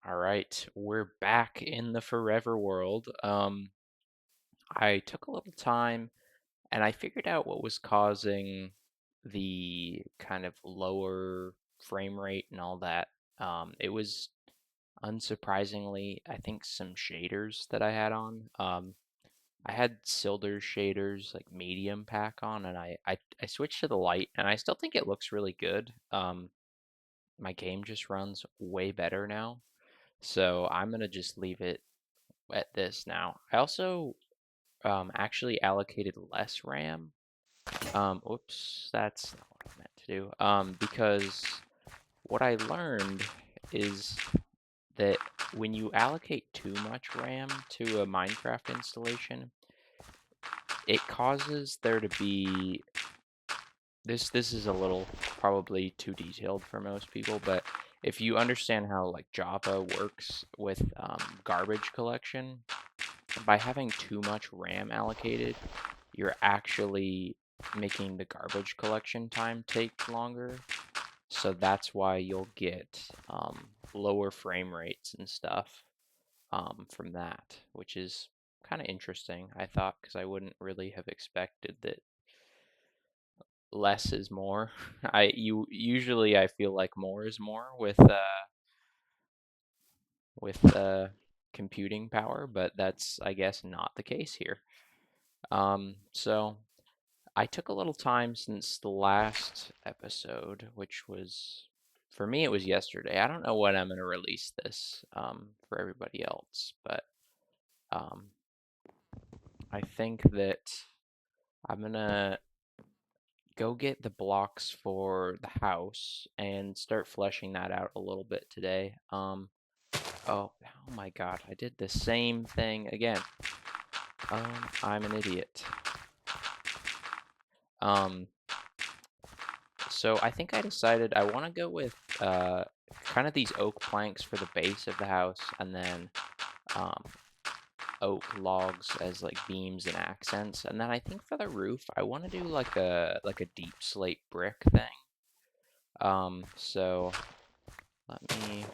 All right, we're back in the forever world. I took a little time and I figured out what was causing the kind of lower frame rate and all that. It was unsurprisingly, I think, some shaders that I had on. I had Silder shaders, like medium pack on, and I switched to the light, and I still think it looks really good. My game just runs way better now, so I'm gonna just leave it at this now. I also actually allocated less RAM. Oops, that's not what I meant to do. Because what I learned is that when you allocate too much RAM to a Minecraft installation, it causes there to be this is a little probably too detailed for most people, but if you understand how like Java works with garbage collection, by having too much RAM allocated, you're actually making the garbage collection time take longer. So that's why you'll get lower frame rates and stuff from that, which is kind of interesting, I thought, because I wouldn't really have expected that less is more. I feel like more is more with computing power, but that's I guess not the case here. So I took a little time since the last episode, which was, for me, it was yesterday. I don't know when I'm going to release this for everybody else, but um, I think that I'm going to go get the blocks for the house and start fleshing that out a little bit today. Oh my God, I did the same thing again. I'm an idiot. Um, So I think I decided I want to go with kind of these oak planks for the base of the house, and then um, oak logs as like beams and accents. And then I think for the roof, I want to do like a deep slate brick thing. So let me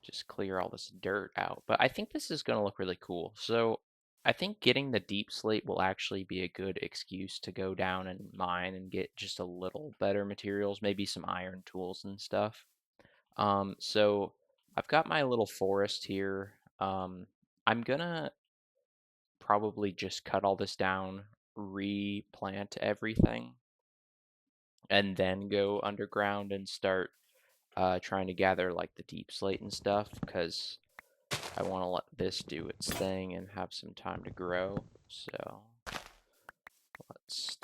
just clear all this dirt out. But I think this is going to look really cool. So I think getting the deep slate will actually be a good excuse to go down and mine and get just a little better materials, maybe some iron tools and stuff. So I've got my little forest here. I'm gonna probably just cut all this down, replant everything, and then go underground and start trying to gather like the deep slate and stuff because I want to let this do its thing and have some time to grow. So let's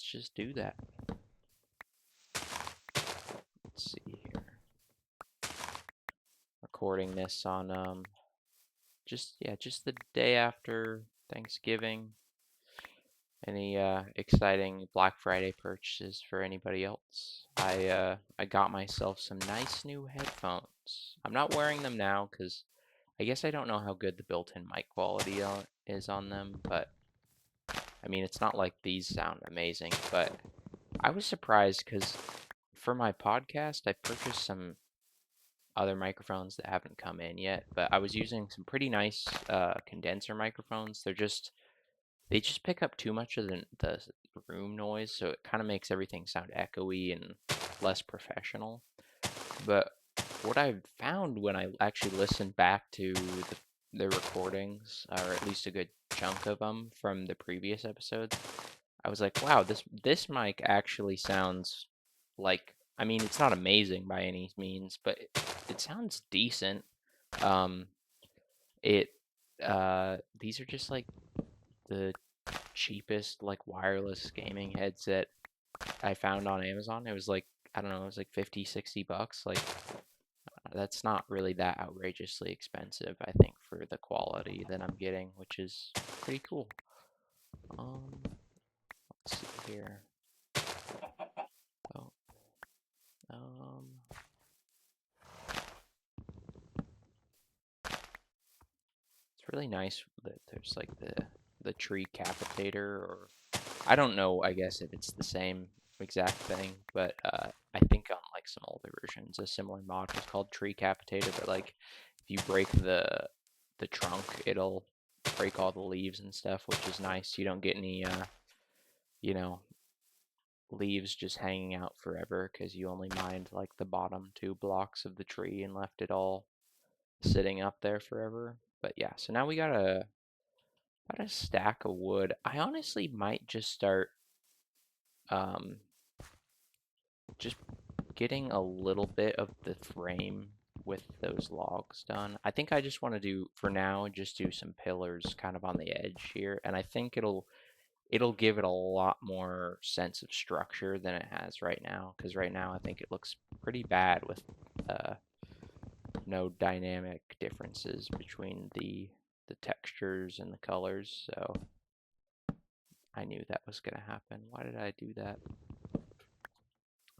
just do that. Let's see here. Recording this on just the day after Thanksgiving. Any exciting Black Friday purchases for anybody else? I got myself some nice new headphones. I'm not wearing them now because I guess I don't know how good the built-in mic quality is on them, but I mean it's not like these sound amazing, but I was surprised because for my podcast I purchased some other microphones that haven't come in yet, but I was using some pretty nice condenser microphones. They just pick up too much of the room noise, so it kind of makes everything sound echoey and less professional. But what I've found when I actually listen back to the recordings, or at least a good chunk of them from the previous episodes, I was like, wow, this mic actually sounds like, I mean, it's not amazing by any means, but it sounds decent. Um, it these are just like the cheapest like wireless gaming headset I found on Amazon. It was like, I don't know, it was like 50, $60. Like that's not really that outrageously expensive, I think, for the quality that I'm getting, which is pretty cool. Um, let's see here. Oh, um, it's really nice that there's like the tree capitator, or I don't know, I guess if it's the same exact thing, but I think on like some older versions. A similar mod was called Tree Capitator, but like if you break the trunk, it'll break all the leaves and stuff, which is nice. You don't get any you know, leaves just hanging out forever because you only mined like the bottom 2 blocks of the tree and left it all sitting up there forever. But yeah, so now we got a stack of wood. I honestly might just start um, just getting a little bit of the frame with those logs done. I think I just want to do, for now, just do some pillars kind of on the edge here, and I think it'll give it a lot more sense of structure than it has right now, because right now I think it looks pretty bad with uh, no dynamic differences between the textures and the colors, so I knew that was going to happen. Why did I do that?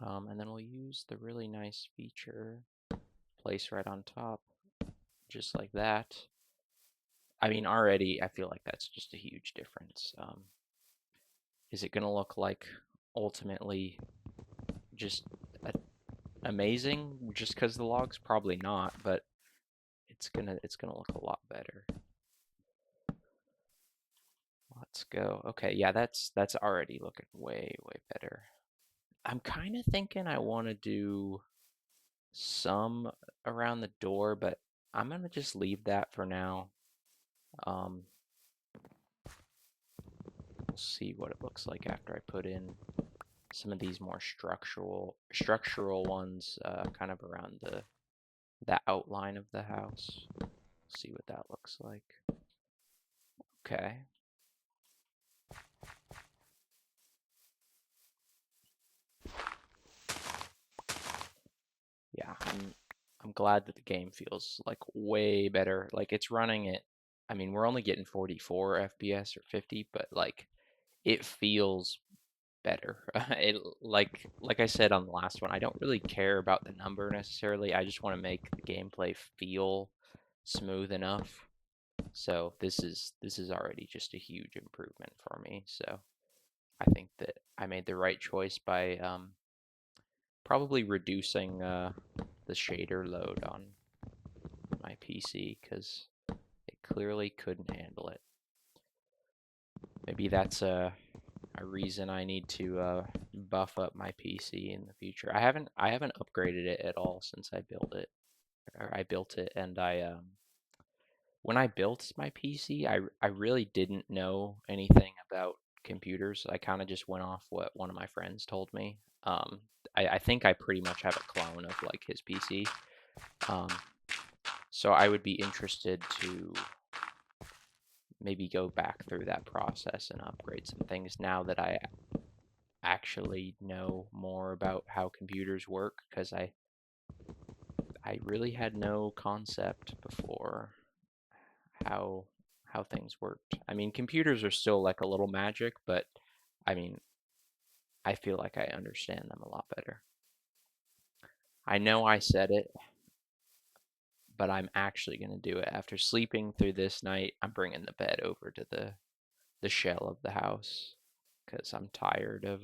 And then we'll use the really nice feature, place right on top, just like that. I mean, already I feel like that's just a huge difference. Is it going to look like ultimately just amazing just because the logs? Probably not, but it's gonna look a lot better. Let's go. Okay, yeah, that's already looking way better. I'm kind of thinking I want to do some around the door, but I'm gonna just leave that for now. Um, we'll see what it looks like after I put in some of these more structural ones, kind of around the outline of the house. See what that looks like. Okay. Yeah, I'm glad that the game feels like way better. Like it's running at, I mean, we're only getting 44 FPS or 50, but like it feels better. It like I said on the last one, I don't really care about the number necessarily. I just want to make the gameplay feel smooth enough. So this is already just a huge improvement for me. So I think that I made the right choice by probably reducing the shader load on my PC because it clearly couldn't handle it. Maybe that's a reason I need to buff up my PC in the future. I haven't upgraded it at all since I built it. Or I built it, and I when I built my PC, I really didn't know anything about computers. I kind of just went off what one of my friends told me. Um, I think I pretty much have a clone of like his PC. Um, so I would be interested to maybe go back through that process and upgrade some things now that I actually know more about how computers work, because I really had no concept before how how things worked. I mean, computers are still like a little magic, but I mean, I feel like I understand them a lot better. I know I said it, but I'm actually going to do it. After sleeping through this night, I'm bringing the bed over to the shell of the house because I'm tired of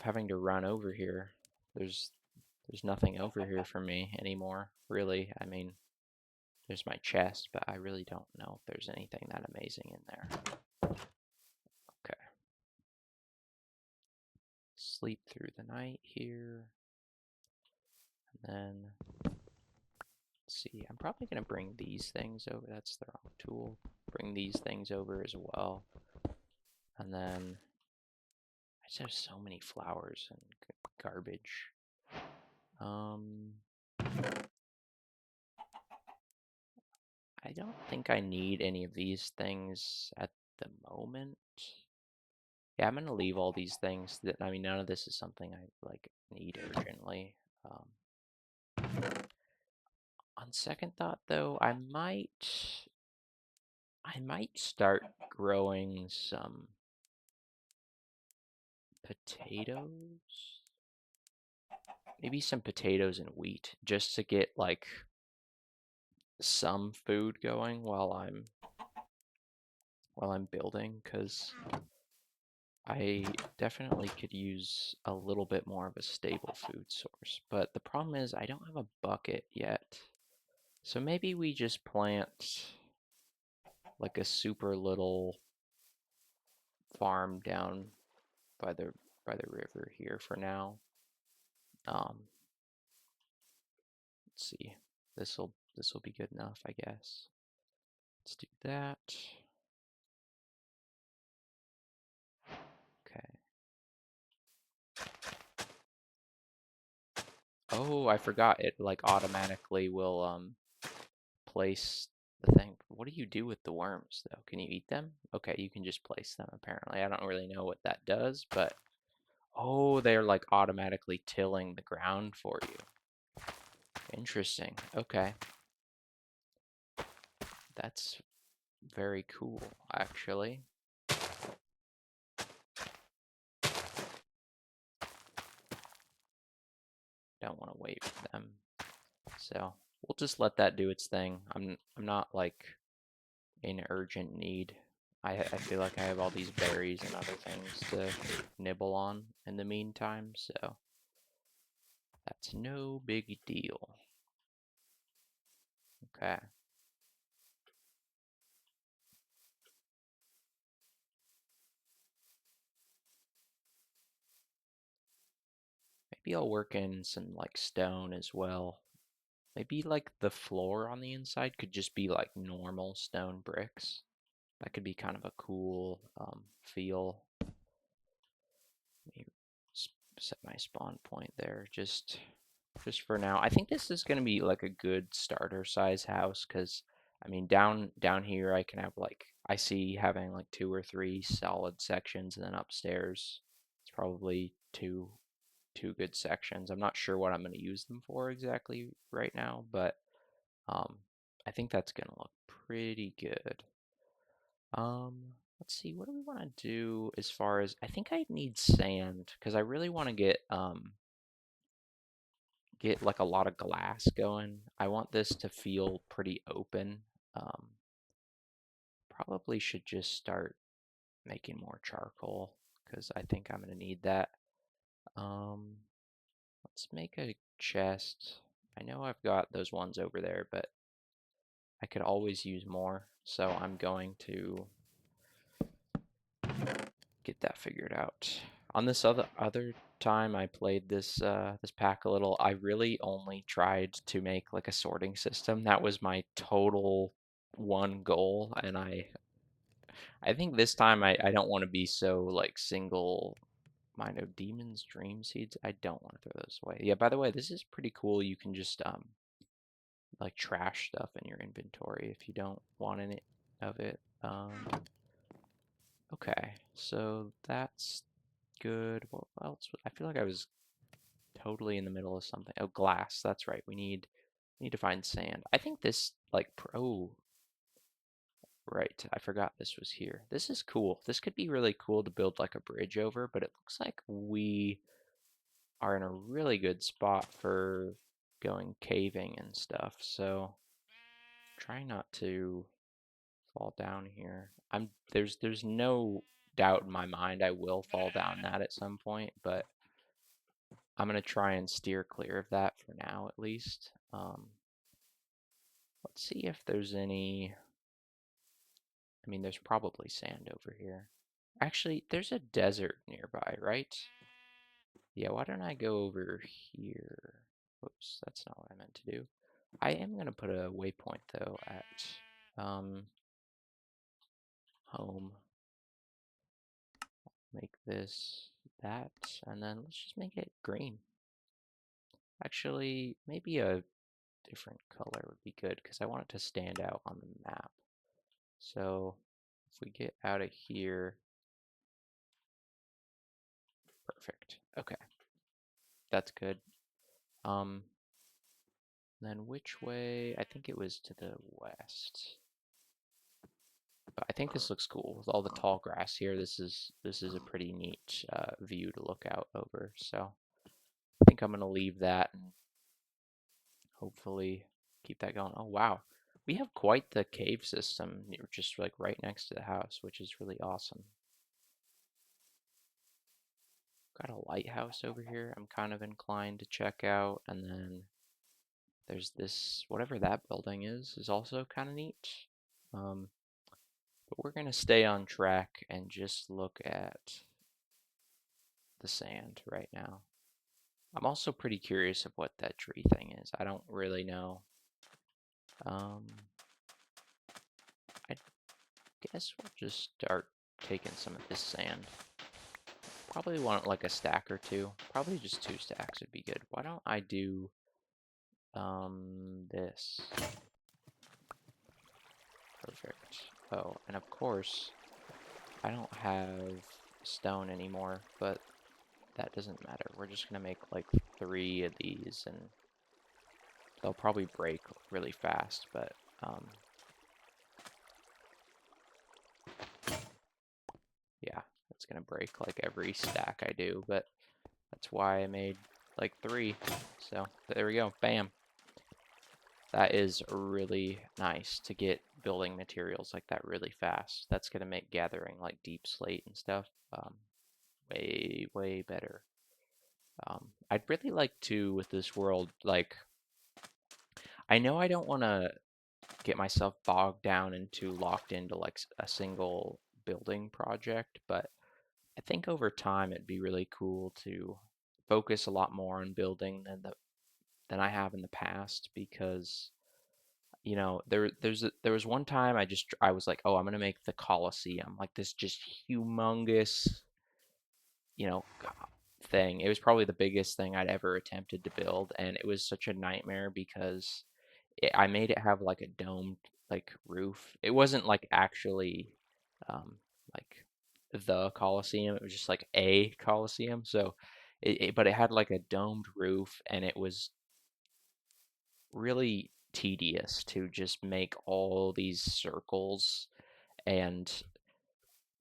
having to run over here. There's there's nothing over here for me anymore, really. I mean, there's my chest, but I really don't know if there's anything that amazing in there. Okay. Sleep through the night here. And then, let's see, I'm probably going to bring these things over. That's the wrong tool. Bring these things over as well. And then, I just have so many flowers and garbage. I don't think I need any of these things at the moment. Yeah, I'm gonna leave all these things. That I mean, none of this is something I like need urgently. Um, on second thought, though, I might start growing some potatoes. Maybe some potatoes and wheat, just to get like some food going while I'm building, because I definitely could use a little bit more of a stable food source, but the problem is I don't have a bucket yet. So maybe we just plant like a super little farm down by the river here for now. Um, let's see. This'll be good enough, I guess. Let's do that. Okay. Oh, I forgot it like automatically will place the thing. What do you do with the worms though? Can you eat them? Okay, you can just place them apparently. I don't really know what that does, but oh, they're like automatically tilling the ground for you. Interesting. Okay. That's very cool, actually. Don't want to wait for them. So we'll just let that do its thing. I'm not like in urgent need. I feel like I have all these berries and other things to nibble on in the meantime, so that's no big deal. Okay. Maybe I'll work in some like stone as well. Maybe like the floor on the inside could just be like normal stone bricks. That could be kind of a cool feel. Let me set my spawn point there just for now. I think this is going to be like a good starter size house because I mean down here I can have like I see having like two or three solid sections and then upstairs it's probably two good sections. I'm not sure what I'm going to use them for exactly right now, but um I think that's going to look pretty good. Let's see, what do we want to do as far as I think I need sand because I really want to get like a lot of glass going. I want this to feel pretty open. Um, Probably should just start making more charcoal because I think I'm gonna need that. Um, let's make a chest. I know I've got those ones over there, but I could always use more. So I'm going to get that figured out. On this other time I played this pack a little, I really only tried to make like a sorting system. That was my total one goal, and I think this time I don't want to be so like single minded. Demons dream seeds. I don't want to throw those away. Yeah, by the way, this is pretty cool. You can just like trash stuff in your inventory if you don't want any of it. Okay, so that's good. What else? I feel like I was totally in the middle of something. Oh, glass. That's right. We need to find sand. I think this like oh, right. I forgot this was here. This is cool. This could be really cool to build like a bridge over, but it looks like we are in a really good spot for going caving and stuff. So try not to fall down here. There's no doubt in my mind I will fall down that at some point, but I'm gonna try and steer clear of that for now at least. Let's see if there's any. I mean, there's probably sand over here. Actually, there's a desert nearby, right? Yeah, why don't I go over here? Whoops, that's not what I meant to do. I am gonna put a waypoint though at um home. Make this that, and then let's just make it green. Actually, maybe a different color would be good because I want it to stand out on the map. So if we get out of here, perfect. Okay, that's good. Um, then which way? I think it was to the west. But I think this looks cool with all the tall grass here. This is a pretty neat view to look out over. So I think I'm gonna leave that and hopefully keep that going. Oh wow, we have quite the cave system just like right next to the house, which is really awesome. got a lighthouse over here I'm kind of inclined to check out, and then there's this, whatever that building is also kind of neat. Um, but we're gonna stay on track and just look at the sand right now. I'm also pretty curious of what that tree thing is. I don't really know. Um, I guess we'll just start taking some of this sand. Probably want like a stack or two. Probably just 2 stacks would be good. Why don't I do this? Perfect. Oh, and of course, I don't have stone anymore, but that doesn't matter. We're just gonna make like 3 of these, and they'll probably break really fast, but yeah, it's gonna break like every stack I do, but that's why I made like 3. So there we go. Bam. That is really nice to get building materials like that really fast. That's gonna make gathering like deep slate and stuff way, way better. I'd really like to, with this world, like, I know I don't want to get myself bogged down into locked into like a single building project, but I think over time it'd be really cool to focus a lot more on building than I have in the past, because there was one time I was like, oh, I'm gonna make the Colosseum, like this just humongous, you know, thing. It was probably the biggest thing I'd ever attempted to build, and it was such a nightmare because I made it have like a domed like roof. It wasn't like actually um, like the Colosseum. It was just like a Colosseum. So but it had like a domed roof, and it was really tedious to just make all these circles. And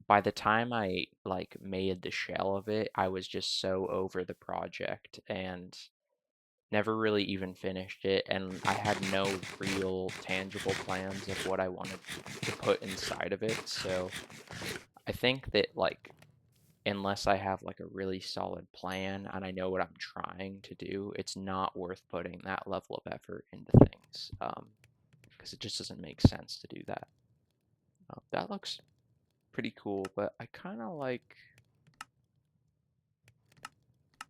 by the time I like made the shell of it, I was just so over the project and never really even finished it, and I had no real tangible plans of what I wanted to put inside of it. So I think that like unless I have like a really solid plan and I know what I'm trying to do, it's not worth putting that level of effort into things, because it just doesn't make sense to do that. That looks pretty cool, but I kind of like,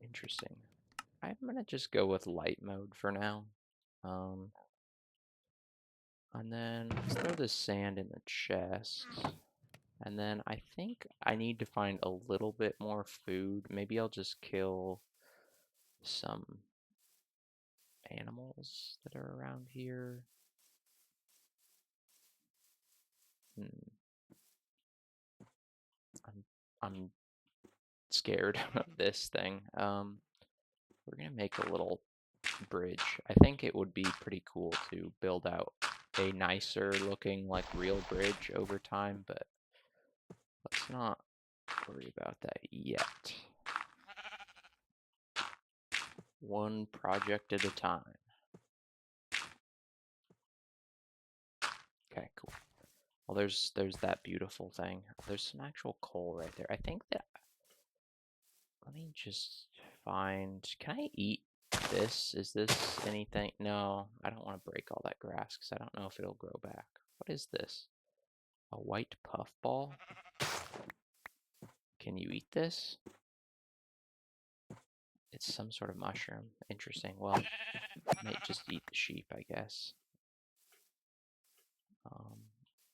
interesting. I'm gonna just go with light mode for now. Um, and then let's throw this sand in the chest. And then I think I need to find a little bit more food. Maybe I'll just kill some animals that are around here. Hmm. I'm scared of this thing. We're gonna make a little bridge. I think it would be pretty cool to build out a nicer looking like real bridge over time, but let's not worry about that yet. One project at a time. Okay, cool. Well, there's that beautiful thing. There's some actual coal right there. I think that, let me just find, can I eat this? Is this anything? No, I don't want to break all that grass because I don't know if it'll grow back. What is this? A white puffball? Can you eat this? It's some sort of mushroom. Interesting. Well, I might just eat the sheep, I guess. Um,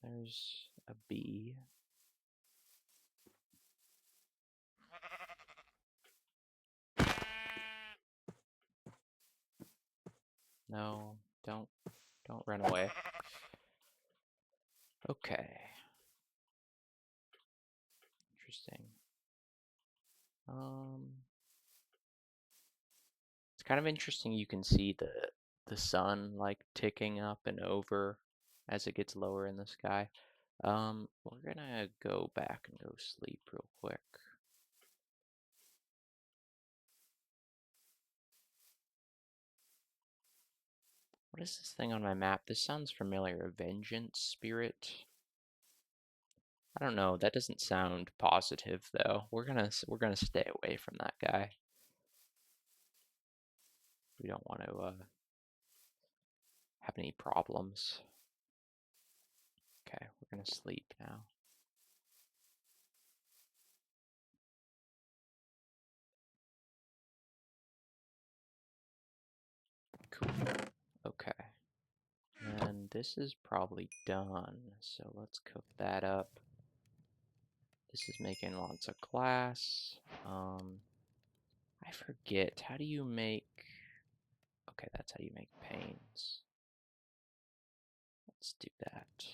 there's a bee. No, don't run away. Okay. Interesting. Um, it's kind of interesting. You can see the sun like ticking up and over as it gets lower in the sky. We're gonna go back and go sleep real quick. What is this thing on my map? This sounds familiar. A vengeance spirit. I don't know. That doesn't sound positive though. We're gonna stay away from that guy. We don't want to have any problems. Okay, we're gonna sleep now. Cool. Okay. And this is probably done, so let's cook that up. This is making lots of glass. I forget, how do you make... Okay, that's how you make panes. Let's do that.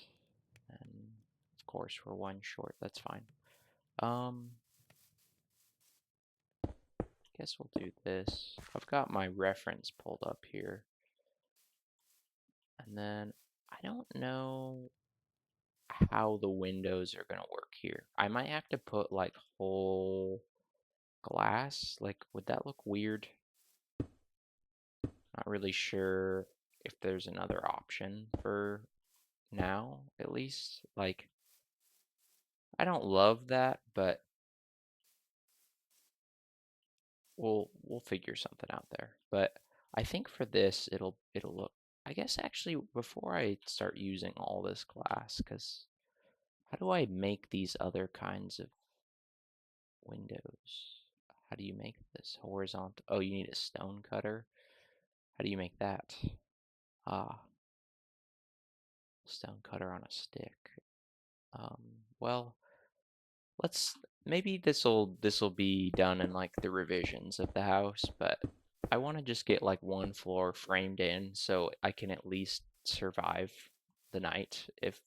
And of course we're one short, that's fine. Guess we'll do this. I've got my reference pulled up here. And then I don't know how the windows are gonna work here. I might have to put like whole glass. Like, would that look weird? Not really sure if there's another option for now, at least. Like, I don't love that, but we'll figure something out there. But I think for this it'll look, I guess actually before I start using all this glass, because how do I make these other kinds of windows? How do you make this horizontal? Oh, you need a stone cutter. How do you make that? Ah, stone cutter on a stick. Um, well, let's maybe this'll be done in like the revisions of the house, but I want to just get like one floor framed in so I can at least survive the night if,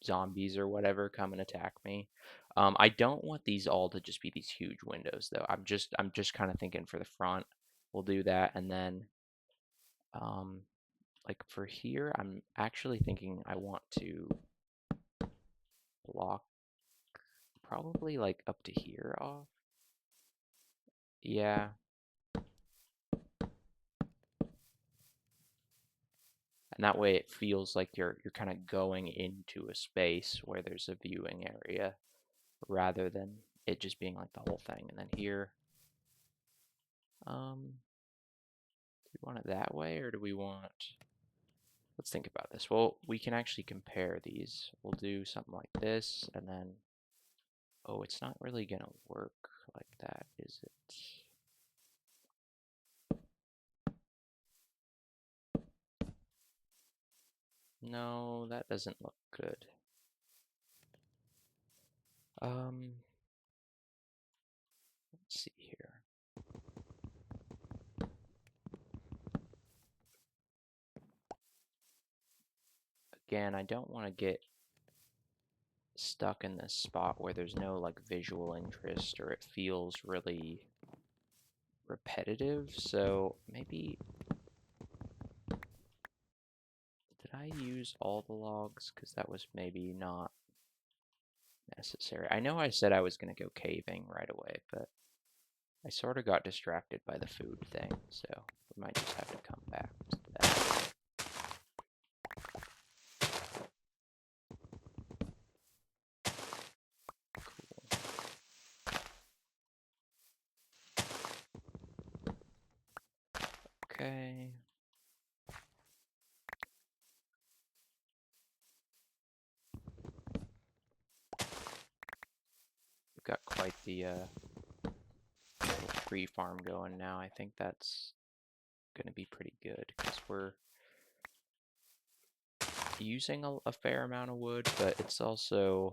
zombies or whatever come and attack me. I don't want these all to just be these huge windows though. I'm just kind of thinking for the front, we'll do that, and then um, like for here, I'm actually thinking I want to block probably like up to here off. Yeah, and that way it feels like you're kind of going into a space where there's a viewing area rather than it just being like the whole thing. And then here, do we want it that way or do we want... Let's think about this. Well, we can actually compare these. We'll do something like this, and then... Oh, it's not really gonna work like that, is it? No, that doesn't look good. Let's see here. Again, I don't want to get stuck in this spot where there's no like visual interest or it feels really repetitive. So maybe, did I use all the logs? Because that was maybe not necessary. I know I said I was going to go caving right away, but I sort of got distracted by the food thing, so we might just have to come back to that. Cool. Okay. We've got quite the little tree farm going now. I think that's going to be pretty good because we're using a fair amount of wood, but it's also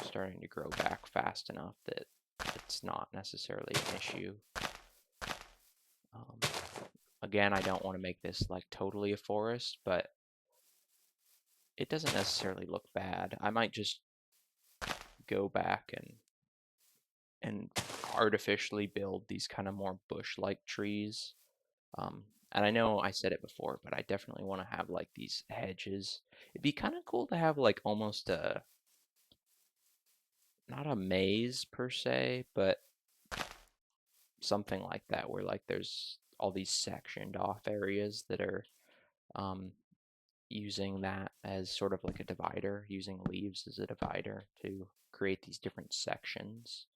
starting to grow back fast enough that it's not necessarily an issue. Um, Again, I don't want to make this like totally a forest, but it doesn't necessarily look bad. I might just go back and artificially build these kind of more bush-like trees. And I know I said it before, but I definitely want to have like these hedges. It'd be kind of cool to have like almost a, not a maze per se, but something like that where like there's all these sectioned off areas that are um, using that as sort of like a divider, using leaves as a divider to create these different sections.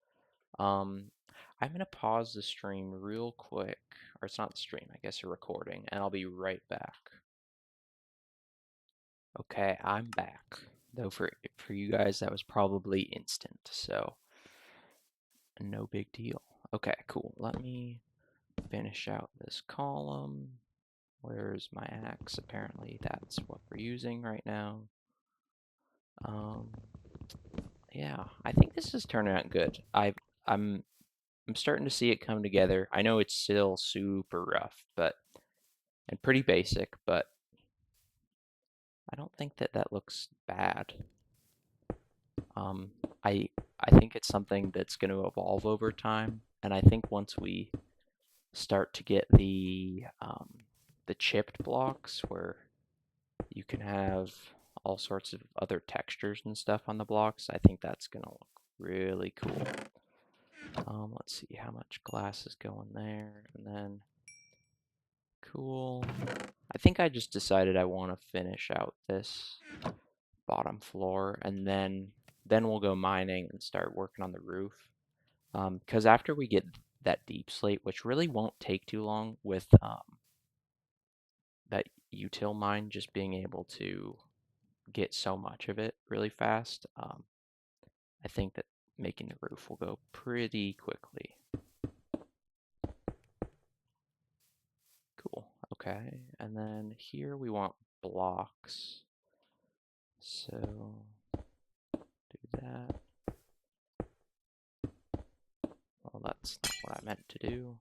Um, I'm going to pause the stream real quick, or it's not the stream, I guess a recording, and I'll be right back. Okay, I'm back. Though for you guys, that was probably instant, so no big deal. Okay, cool. Let me finish out this column. Where's my axe? Apparently that's what we're using right now. Um, yeah, I think this is turning out good. I'm I'm starting to see it come together. I know it's still super rough, but and pretty basic, but I don't think that that looks bad. Um, I I think it's something that's going to evolve over time, and I think once we start to get the chipped blocks where you can have all sorts of other textures and stuff on the blocks, I think that's going to look really cool. Let's see how much glass is going there, and then cool. I think I just decided I want to finish out this bottom floor, and then we'll go mining and start working on the roof. Because after we get that deep slate, which really won't take too long with that util mine just being able to get so much of it really fast, I think that making the roof will go pretty quickly. Cool. Okay, and then here we want blocks. So do that. Well, that's not what I meant to do.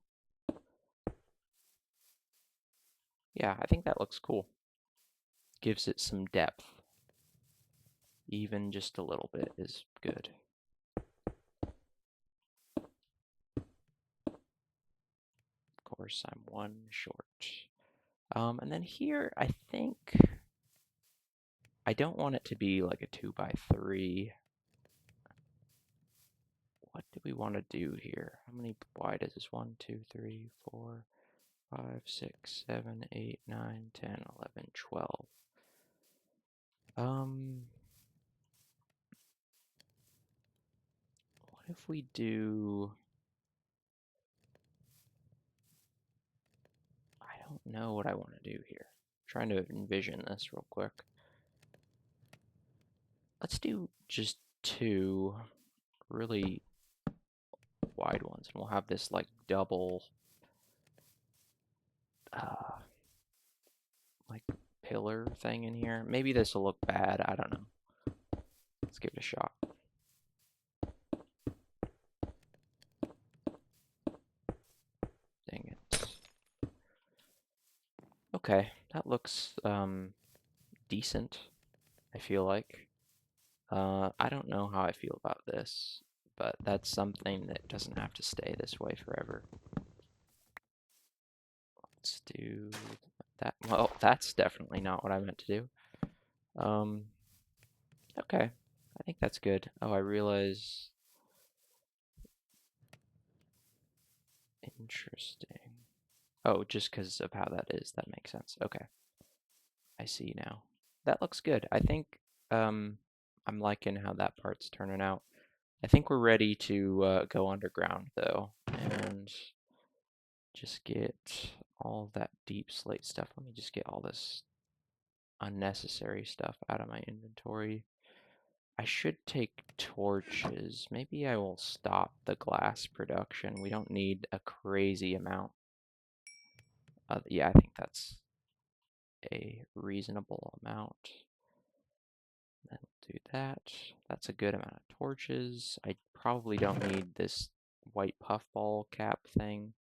Yeah, I think that looks cool. Gives it some depth. Even just a little bit is good. Of course, I'm one short. And then here, I think I don't want it to be like a 2x3. What do we want to do here? How many wide is this? 1, 2, 3, 4, 5, 6, 7, 8, 9, 10, 11, 12. What if we do... I don't know what I want to do here. I'm trying to envision this real quick. Let's do just 2 really wide ones, and we'll have this like double uh, like pillar thing in here. Maybe this will look bad. I don't know. Let's give it a shot. Dang it. Okay, that looks decent, I feel like. I don't know how I feel about this, but that's something that doesn't have to stay this way forever. Let's do that. Well, that's definitely not what I meant to do. Okay, I think that's good. Oh, I realize. Interesting. Oh, just because of how that is, that makes sense. Okay, I see now. That looks good. I think I'm liking how that part's turning out. I think we're ready to go underground though, and just get all that deep slate stuff. Let me just get all this unnecessary stuff out of my inventory. I should take torches. Maybe I will stop the glass production. We don't need a crazy amount. Yeah, I think that's a reasonable amount. Then we'll do that. That's a good amount of torches. I probably don't need this white puffball cap thing.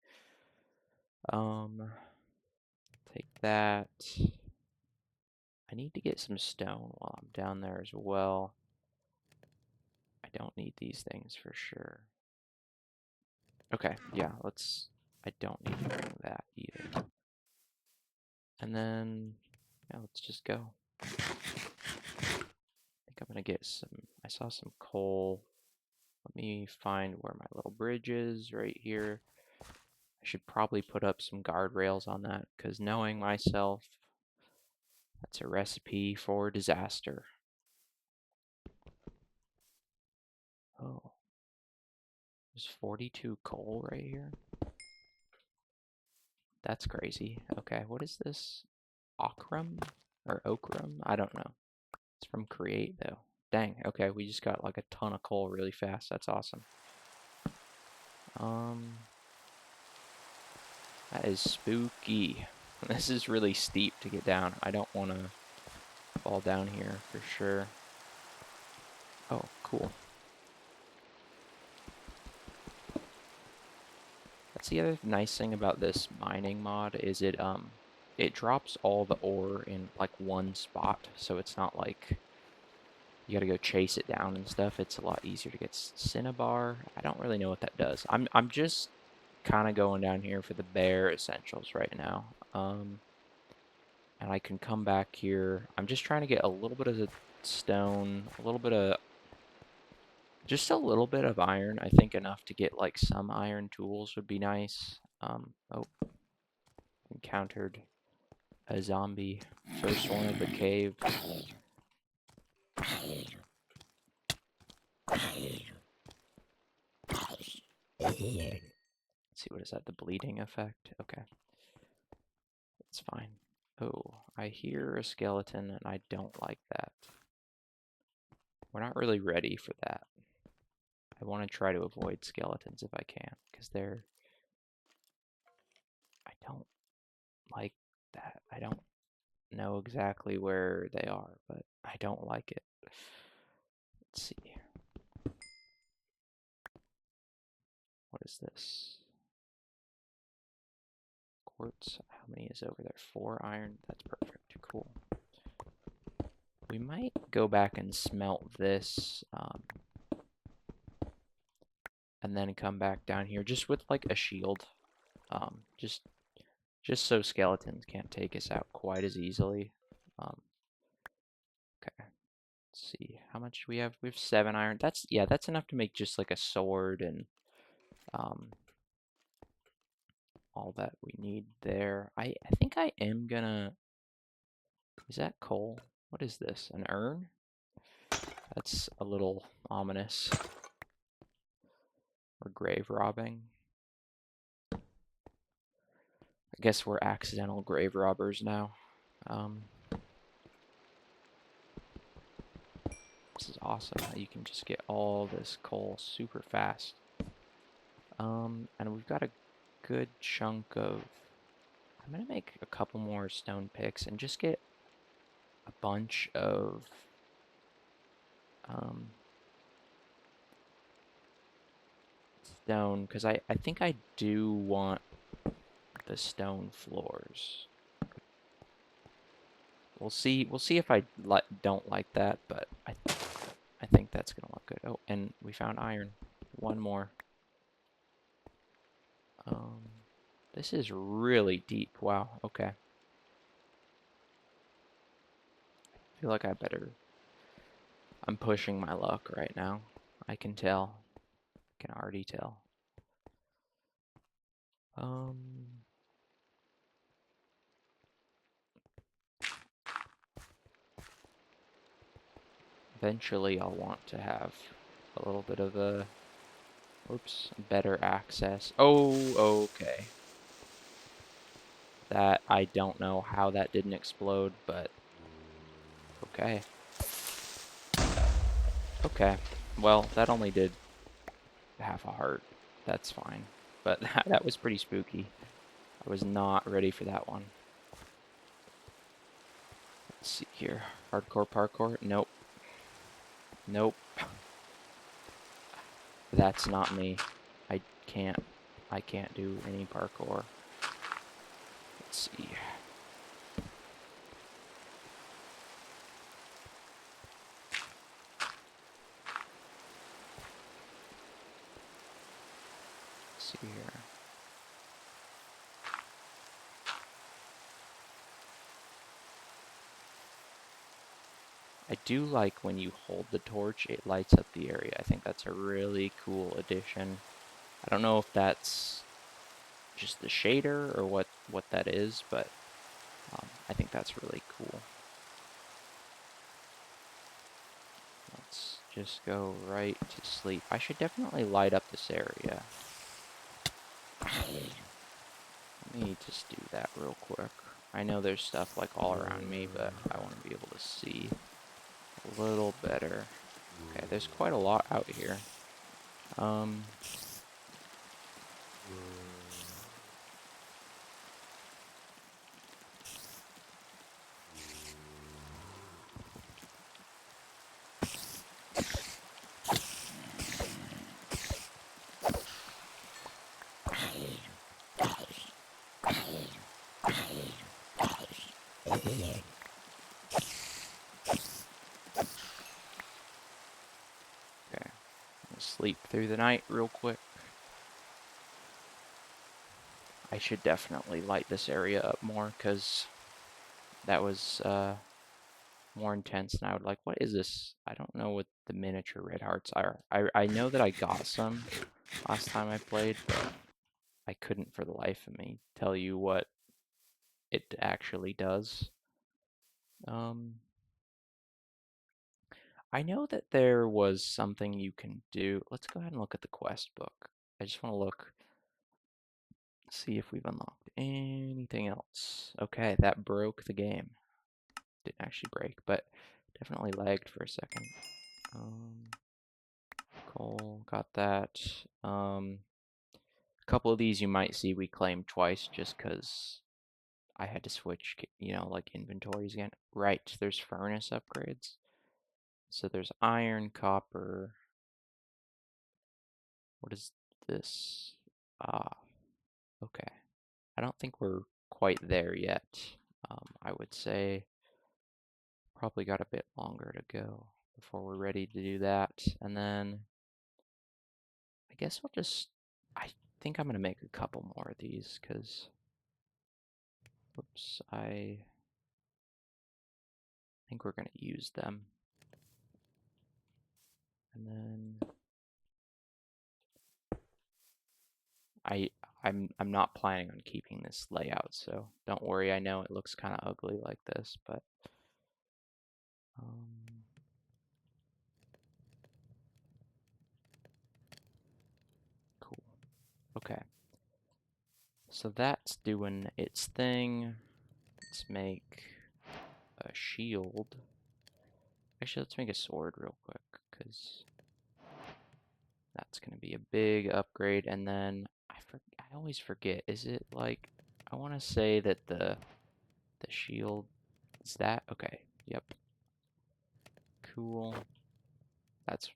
Take that. I need to get some stone while I'm down there as well. I don't need these things for sure. Okay, yeah, I don't need to bring that either. And then, yeah, let's just go. I think I'm gonna get I saw some coal. Let me find where my little bridge is right here. I should probably put up some guardrails on that, because knowing myself, That's a recipe for disaster. Oh, there's 42 coal right here. That's crazy. Okay, what is this? Okram? Or Okram? I don't know. It's from Create, though. Dang, okay, we just got like a ton of coal really fast. That's awesome. That is spooky. This is really steep to get down. I don't want to fall down here for sure. Oh, cool. That's the other nice thing about this mining mod is it drops all the ore in like one spot, so it's not like you gotta go chase it down and stuff. It's a lot easier to get cinnabar. I don't really know what that does. I'm just kind of going down here for the bare essentials right now. And I can come back here. I'm just trying to get a little bit of the stone, just a little bit of iron. I think enough to get like some iron tools would be nice. Oh, encountered a zombie. First one of the cave. Let's see, what is that? The bleeding effect? Okay. It's fine. Oh, I hear a skeleton and I don't like that. We're not really ready for that. I want to try to avoid skeletons if I can, because I don't like that. I don't know exactly where they are, but I don't like it. Let's see. What is this? Quartz. How many is over there? 4 iron. That's perfect. Cool. We might go back and smelt this, and then come back down here just with like a shield, just so skeletons can't take us out quite as easily. Okay, let's see how much we have. We have 7 iron. That's enough to make just like a sword and all that we need there. I think I am gonna. Is that coal? What is this? An urn? That's a little ominous. We're grave robbing. I guess we're accidental grave robbers now. This is awesome. You can just get all this coal super fast. And we've got a good chunk of... I'm going to make a couple more stone picks and just get a bunch of... stone, because I think I do want the stone floors. We'll see if I don't like that, but I think that's gonna look good. Oh, and we found iron. One more. This is really deep. Wow, okay. I feel like I'm pushing my luck right now. I can tell. I can already tell. Eventually I'll want to have a little bit of a, better access. Oh, okay. That, I don't know how that didn't explode, but okay. Okay, well, that only did half a heart. That's fine. But that was pretty spooky. I was not ready for that one. Let's see here. Hardcore parkour? Nope. Nope. That's not me. I can't do any parkour. Let's see. Let's see here. I do like when you hold the torch, it lights up the area. I think that's a really cool addition. I don't know if that's just the shader or what that is, but I think that's really cool. just go right to sleep. I should definitely light up this area. Let me just do that real quick. I know there's stuff like all around me, but I want to be able to see a little better. Okay, there's quite a lot out here. Um, okay, sleep through the night real quick. I should definitely light this area up more because that was more intense than I would like. What is this? I don't know what the miniature red hearts are. I know that I got some last time I played, but I couldn't for the life of me tell you what it actually does. I know that there was something you can do. Let's go ahead and look at the quest book. I just want to look, see if we've unlocked anything else. Okay, that broke the game. Didn't actually break, but definitely lagged for a second. Cool, got that. A couple of these you might see we claimed twice just because I had to switch, like inventories again. Right, there's furnace upgrades. So there's iron, copper. What is this? Ah, okay. I don't think we're quite there yet. I would say probably got a bit longer to go before we're ready to do that. And then I guess I think I'm going to make a couple more of these because, whoops, I think we're going to use them. And then I I'm not planning on keeping this layout, so don't worry. I know it looks kind of ugly like this, but um, cool. Okay, so that's doing its thing. Let's make a shield. Actually, let's make a sword real quick because that's going to be a big upgrade. And then I always forget. Is it like I want to say that the shield is that okay? Yep. Cool.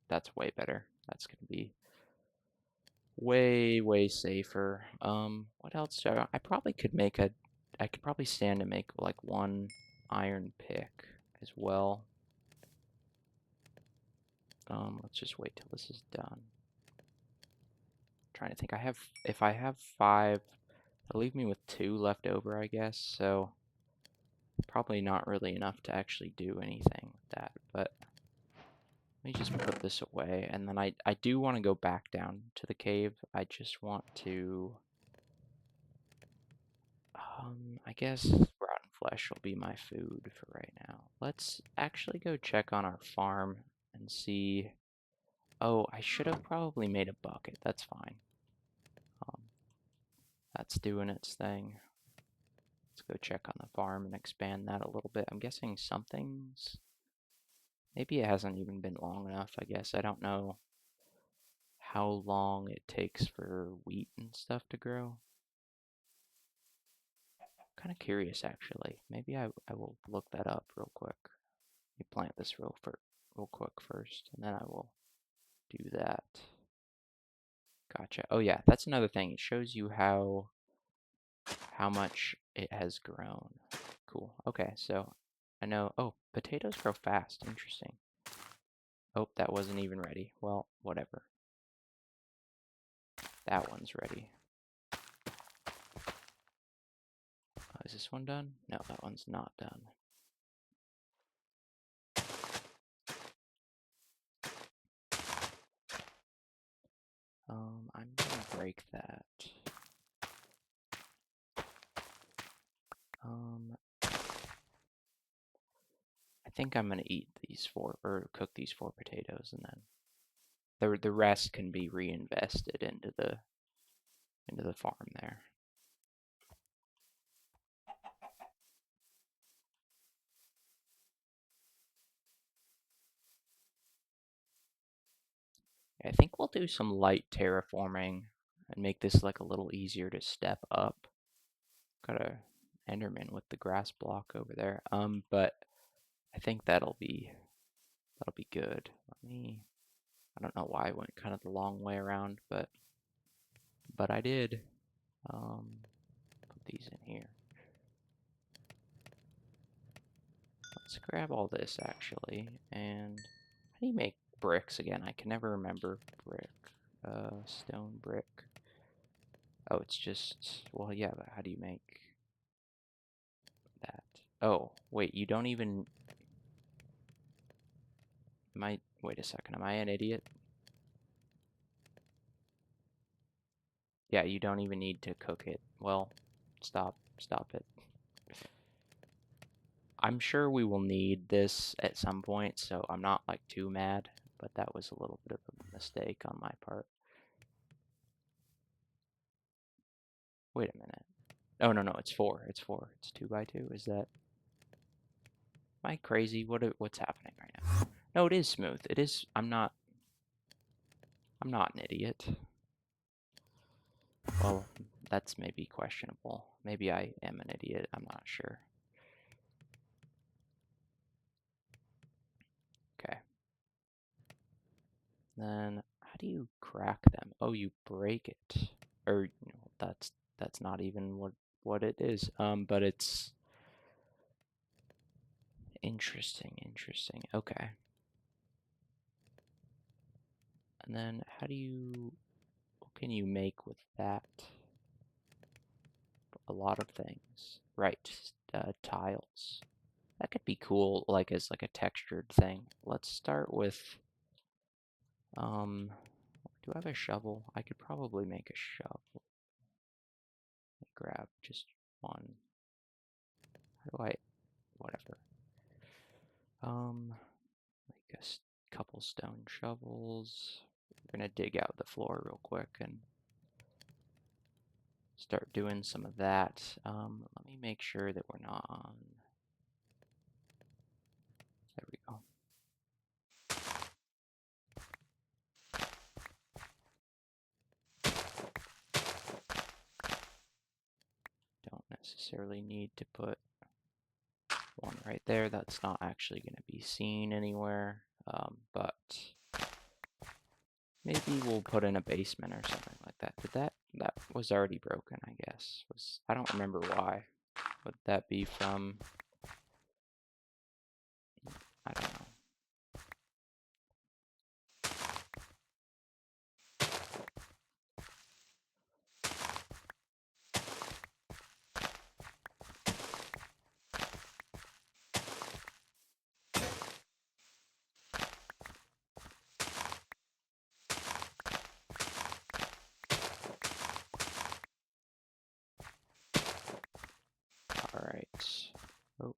That's way better. That's gonna be way safer. What else? I probably could make a. I could probably stand to make like one iron pick as well. Let's just wait till this is done. Trying to think. If I have 5, it'll leave me with 2 left over, I guess. So probably not really enough to actually do anything with that. But let me just put this away, and then I do want to go back down to the cave. I just want to, I guess rotten flesh will be my food for right now. Let's actually go check on our farm and see. Oh, I should have probably made a bucket. That's fine. Um, that's doing its thing. Let's go check on the farm and expand that a little bit. I'm guessing something's. Maybe it hasn't even been long enough, I guess. I don't know how long it takes for wheat and stuff to grow. Kind of curious, actually. Maybe I will look that up real quick. Let me plant this real quick first, and then I will do that. Gotcha. Oh yeah, that's another thing. It shows you how much it has grown. Cool. Okay, so I know. Oh, potatoes grow fast. Interesting. Oh, that wasn't even ready. Well, whatever. That one's ready. Is this one done? No, that one's not done. I'm gonna break that. I think I'm gonna eat these four or cook these four potatoes, and then the rest can be reinvested into the farm there. I think we'll do some light terraforming and make this like a little easier to step up. Got a Enderman with the grass block over there. But I think that'll be good. I don't know why I went kind of the long way around, but I did. Put these in here. Let's grab all this actually. And how do you make bricks again? I can never remember brick. Stone brick. Oh, it's just, well, yeah, but how do you make that? Oh, wait, you don't even, wait a second, am I an idiot? Yeah, you don't even need to cook it. Well, stop it. I'm sure we will need this at some point, so I'm not like too mad, but that was a little bit of a mistake on my part. Wait a minute. Oh, no, it's 4. It's 4. It's 2 by 2. Is that... Am I crazy? What's happening right now? No, it is smooth. It is... I'm not an idiot. Well, that's maybe questionable. Maybe I am an idiot. I'm not sure. Okay. Then how do you crack them? Oh, you break it. Or that's not even what it is. But it's interesting. Okay. And then what can you make with that? A lot of things. Right. Tiles. That could be cool, like as like a textured thing. Let's start with do I have a shovel? I could probably make a shovel. Grab just one. How do I whatever. Make a couple stone shovels. We're gonna dig out the floor real quick and start doing some of that. Let me make sure that we're not on. There we go. Don't necessarily need to put one right there. That's not actually going to be seen anywhere. But maybe we'll put in a basement or something like that. That was already broken, I guess. I don't remember why. Would that be from? I don't know. All right. Oh.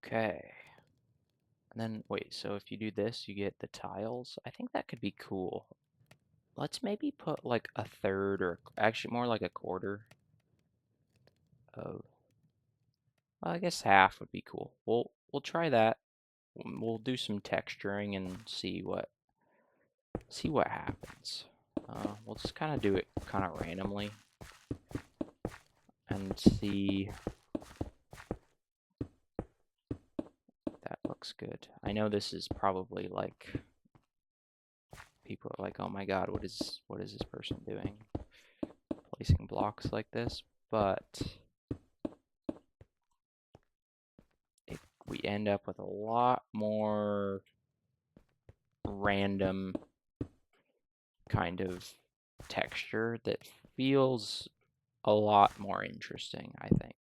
Okay. And then, wait, so if you do this, you get the tiles. I think that could be cool. Let's maybe put like a third or actually more like a quarter of, well, I guess half would be cool. We'll try that. We'll do some texturing and see what happens. We'll just kind of do it kind of randomly and see. That looks good. I know this is probably like people are like, "Oh my God, what is this person doing? Placing blocks like this?" But we end up with a lot more random kind of texture that feels a lot more interesting, I think.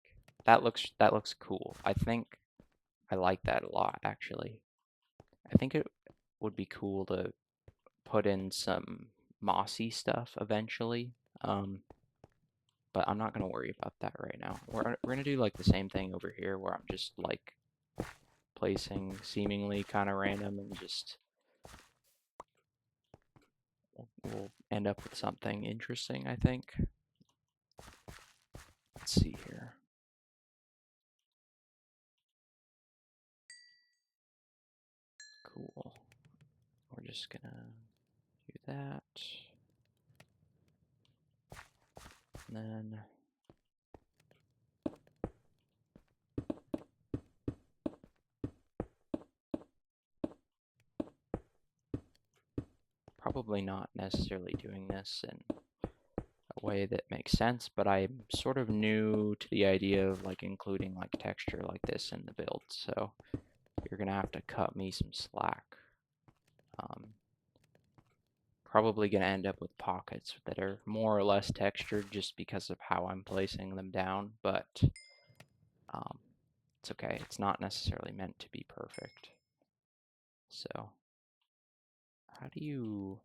That looks cool. I think I like that a lot, actually. I think it would be cool to put in some mossy stuff eventually. Um, but I'm not gonna worry about that right now. We're gonna do like the same thing over here where I'm just like placing seemingly kind of random and just we'll end up with something interesting, I think. Let's see here. Cool. We're just gonna do that. And then probably not necessarily doing this in a way that makes sense, but I'm sort of new to the idea of like including like texture like this in the build, so you're gonna have to cut me some slack. Probably gonna end up with pockets that are more or less textured just because of how I'm placing them down, but um, it's okay. It's not necessarily meant to be perfect. So, how do you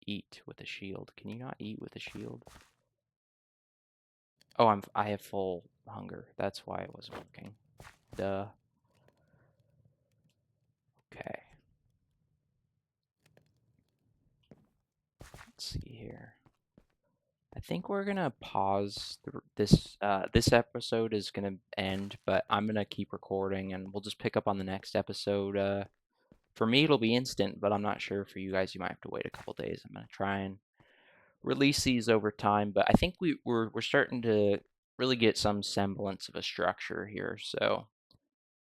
eat with a shield? Can you not eat with a shield? Oh, I have full hunger. That's why it wasn't working. Duh. Okay. Let's see here. I think we're gonna pause this episode is gonna end, but I'm gonna keep recording and we'll just pick up on the next episode. For me, it'll be instant, but I'm not sure for you guys. You might have to wait a couple days. I'm gonna try and release these over time, but I think we're starting to really get some semblance of a structure here. So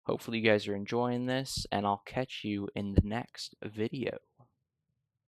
hopefully you guys are enjoying this, and I'll catch you in the next video.